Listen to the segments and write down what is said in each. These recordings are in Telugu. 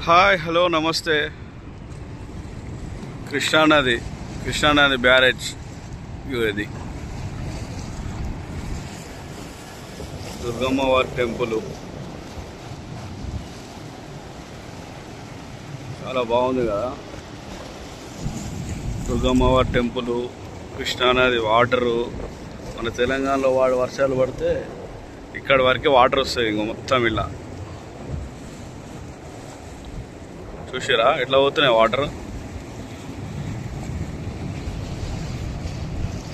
హాయ్ హలో నమస్తే. కృష్ణానది బ్యారేజ్ ఇది దుర్గమ్మ వారి టెంపుల్ చాలా బాగుంది కదా. దుర్గమ్మ వారి టెంపుల్, కృష్ణానది వాటరు. మన తెలంగాణలో వర్షాలు పడితే ఇక్కడ వరకే వాటర్ వస్తాయి. ఇంకో మొత్తం ఇలా చూసారా ఎట్లా పోతున్నాయి వాటర్.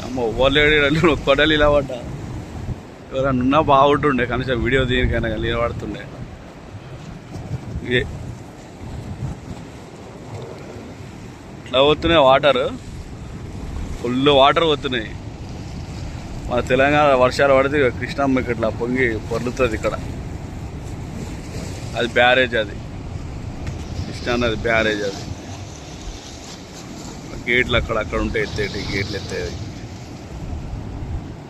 అమ్మ ఓవర్లేడు కొడలు ఇలా పడ్డా. ఎవరైనా ఉన్నా బాగుంటుండే, కనీసం వీడియో దీనికైనా నిలబడుతుండే. ఇట్లా పోతున్నాయి వాటర్, ఫుల్ వాటర్ పోతున్నాయి. మన తెలంగాణ వర్షాలు పడితే కృష్ణమ్మకి ఇట్లా పొంగి పొర్లుతుంది. ఇక్కడ అది బ్యారేజ్, అది కృష్ణానది బ్యారేజ్. అది గేట్లు అక్కడ ఉంటాయి, ఎత్తేటి గేట్లు ఎత్తేది.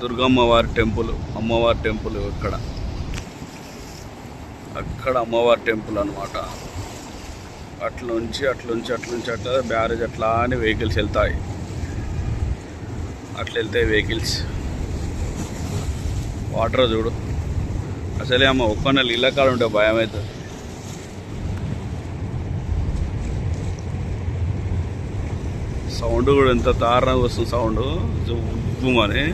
దుర్గమ్మ వారి టెంపుల్, అమ్మవారి టెంపుల్ అక్కడ అమ్మవారి టెంపుల్ అనమాట. అట్లా బ్యారేజ్ అట్లా అని వెహికల్స్ వెళ్తాయి. అట్లా వెళ్తాయి వెహికల్స్. వాటర్ చూడు, అసలే అమ్మ ఒక్క నెల ఇళ్ళ కాడ ఉంటే భయం అవుతుంది. సౌండ్ కూడా ఎంత దారుణంగా వస్తుంది సౌండ్, జుమ్ముమని.